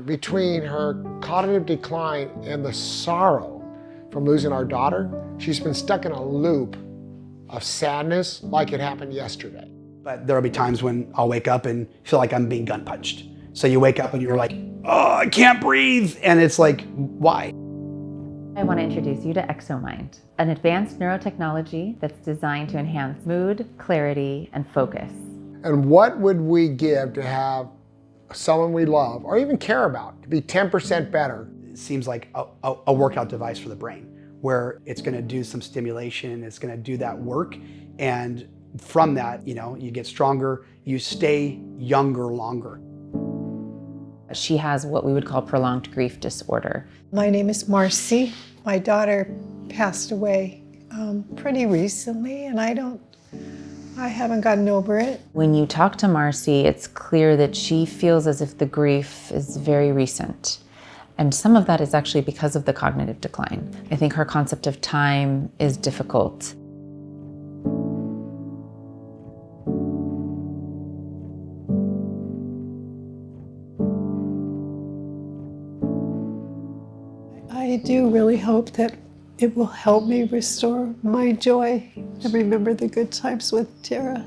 between her cognitive decline and the sorrow from losing our daughter, she's been stuck in a loop of sadness like it happened yesterday. But there'll be times when I'll wake up and feel like I'm being gun punched. So you wake up and you're like, oh, I can't breathe. And it's like, why? I want to introduce you to ExoMind, an advanced neurotechnology that's designed to enhance mood, clarity, and focus. And what would we give to have someone we love or even care about to be 10% better? It seems like a workout device for the brain, where it's going to do some stimulation, it's going to do that work. And from that, you get stronger, you stay younger longer. She has what we would call prolonged grief disorder. My name is Marcy. My daughter passed away pretty recently, and I haven't gotten over it. When you talk to Marcy, it's clear that she feels as if the grief is very recent. And some of that is actually because of the cognitive decline. I think her concept of time is difficult. I do really hope that it will help me restore my joy and remember the good times with Tara.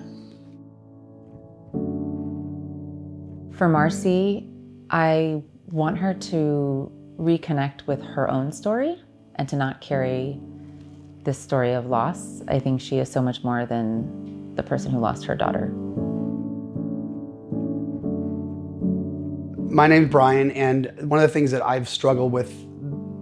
For Marcy, I want her to reconnect with her own story and to not carry this story of loss. I think she is so much more than the person who lost her daughter. My name's Brian, and one of the things that I've struggled with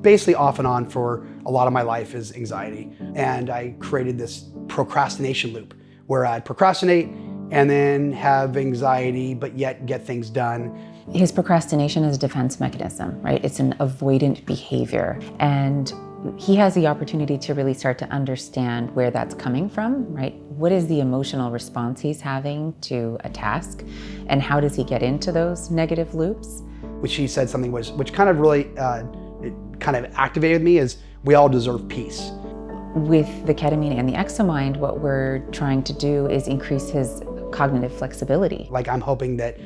basically off and on for a lot of my life is anxiety. And I created this procrastination loop where I'd procrastinate and then have anxiety, but yet get things done. His procrastination is a defense mechanism, right? It's an avoidant behavior. And he has the opportunity to really start to understand where that's coming from, right? What is the emotional response he's having to a task? And how does he get into those negative loops? Which he said something which kind of really, it kind of activated me, is we all deserve peace. With the ketamine and the ExoMind, what we're trying to do is increase his cognitive flexibility. Like, I'm hoping that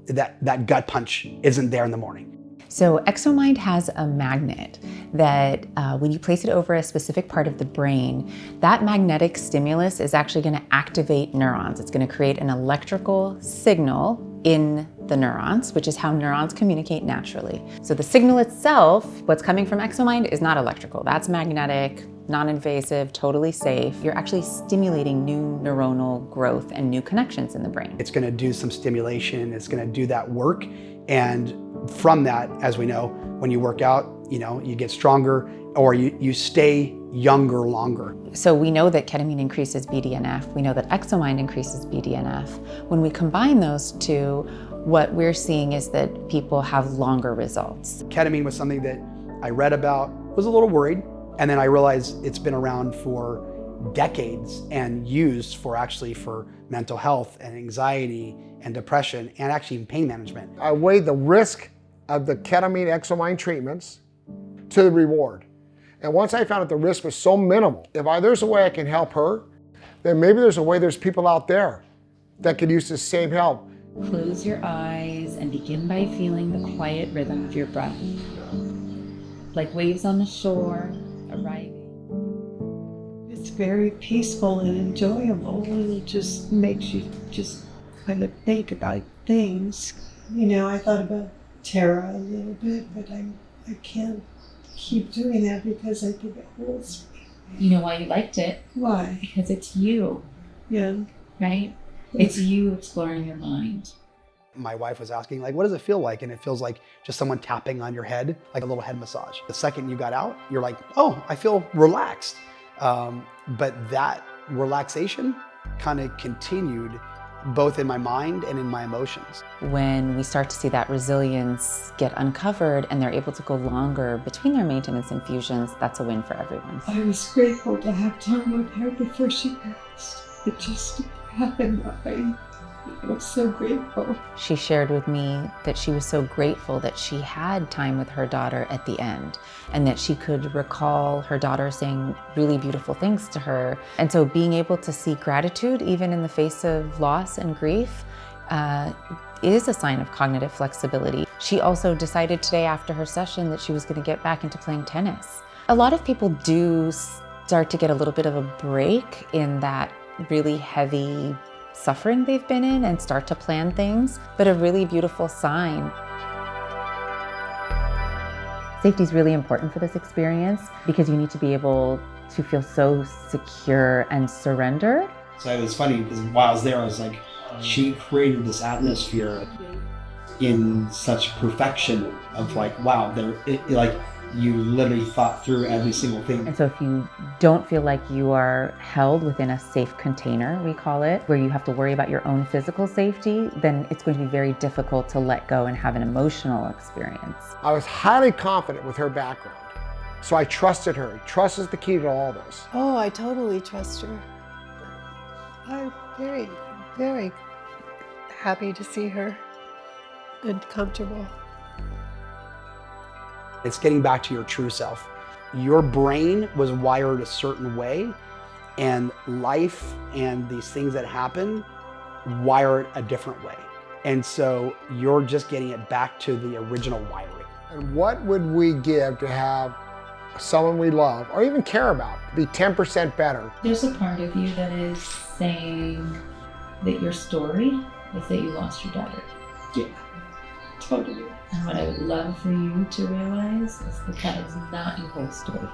that gut punch isn't there in the morning. So ExoMind has a magnet that when you place it over a specific part of the brain, that magnetic stimulus is actually going to activate neurons. It's going to create an electrical signal in the neurons, which is how neurons communicate naturally. So the signal itself, what's coming from ExoMind, is not electrical. That's magnetic, non-invasive, totally safe. You're actually stimulating new neuronal growth and new connections in the brain. It's going to do some stimulation, it's going to do that work. And from that, as we know, when you work out, you get stronger, or you stay younger longer. So we know that ketamine increases BDNF. We know that ExoMind increases BDNF. When we combine those two, what we're seeing is that people have longer results. Ketamine was something that I read about, was a little worried, and then I realized it's been around for decades and used for mental health and anxiety and depression and actually pain management. I weighed the risk of the ketamine ExoMind treatments to the reward. And once I found out the risk was so minimal, if there's a way I can help her, then maybe there's people out there that could use the same help. Close your eyes and begin by feeling the quiet rhythm of your breath, like waves on the shore arriving. It's very peaceful and enjoyable, and it just makes you just kind of think about things. I thought about Tara a little bit, but I can't keep doing that because I think it holds me. You know why you liked it? Why? Because it's you, Yeah. right? It's you exploring your mind. My wife was asking, what does it feel like? And it feels like just someone tapping on your head, like a little head massage. The second you got out, you're like, oh, I feel relaxed. But that relaxation kind of continued both in my mind and in my emotions. When we start to see that resilience get uncovered and they're able to go longer between their maintenance infusions, that's a win for everyone. I was grateful to have time with her before she passed. It just happened. I was so grateful. She shared with me that she was so grateful that she had time with her daughter at the end and that she could recall her daughter saying really beautiful things to her. And so being able to see gratitude even in the face of loss and grief is a sign of cognitive flexibility. She also decided today after her session that she was going to get back into playing tennis. A lot of people do start to get a little bit of a break in that really heavy suffering they've been in and start to plan things, but a really beautiful sign. Safety is really important for this experience because you need to be able to feel so secure and surrender. So it was funny because while I was there, I was like, she created this atmosphere in such perfection of like, wow, like you literally thought through every single thing. And so if you don't feel like you are held within a safe container, we call it, where you have to worry about your own physical safety, then it's going to be very difficult to let go and have an emotional experience. I was highly confident with her background, so I trusted her. Trust is the key to all this. Oh, I totally trust her. I'm very, very happy to see her and comfortable. It's getting back to your true self. Your brain was wired a certain way, and life and these things that happen wire it a different way. And so you're just getting it back to the original wiring. And what would we give to have someone we love or even care about be 10% better? There's a part of you that is saying that your story is that you lost your daughter. Yeah, totally. And what I would love for you to realize is that that is not your whole story.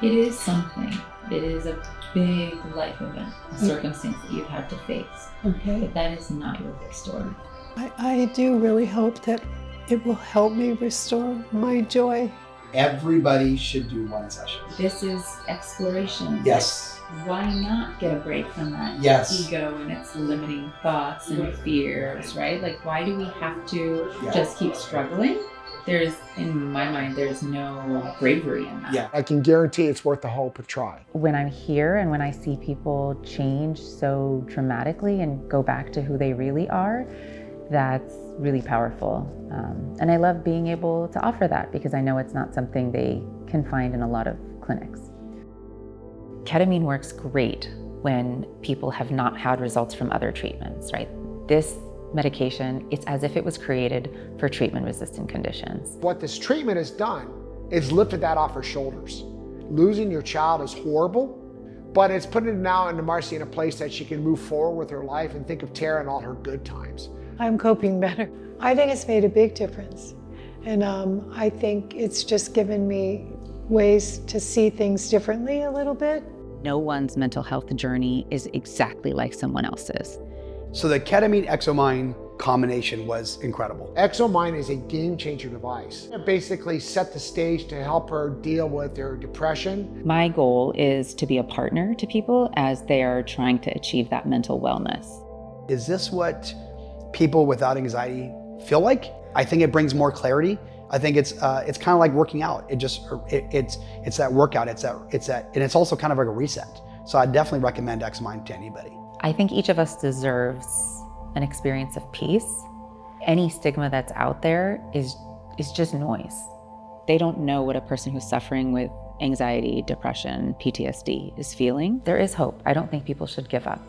It is something. It is a big life event, a circumstance that you've had to face. Okay. But that is not your whole story. I do really hope that it will help me restore my joy. Everybody should do one session. This is exploration. Yes. Why not get a break from that Yes. ego and its limiting thoughts and fears, right? Like, why do we have to Yeah. just keep struggling? In my mind, there's no bravery in that. Yeah. I can guarantee it's worth the hope to try. When I'm here and when I see people change so dramatically and go back to who they really are, that's really powerful. And I love being able to offer that because I know it's not something they can find in a lot of clinics. Ketamine works great when people have not had results from other treatments, right? This medication, it's as if it was created for treatment-resistant conditions. What this treatment has done is lifted that off her shoulders. Losing your child is horrible, but it's putting it now into Marcy in a place that she can move forward with her life and think of Tara and all her good times. I'm coping better. I think it's made a big difference. And I think it's just given me ways to see things differently a little bit. No one's mental health journey is exactly like someone else's. So the ketamine ExoMind combination was incredible. ExoMind is a game-changer device. It basically set the stage to help her deal with her depression. My goal is to be a partner to people as they are trying to achieve that mental wellness. Is this what people without anxiety feel like? I think it brings more clarity. I think it's kind of like working out. It's that workout. It's that, and it's also kind of like a reset. So I definitely recommend ExoMind to anybody. I think each of us deserves an experience of peace. Any stigma that's out there is just noise. They don't know what a person who's suffering with anxiety, depression, PTSD is feeling. There is hope. I don't think people should give up.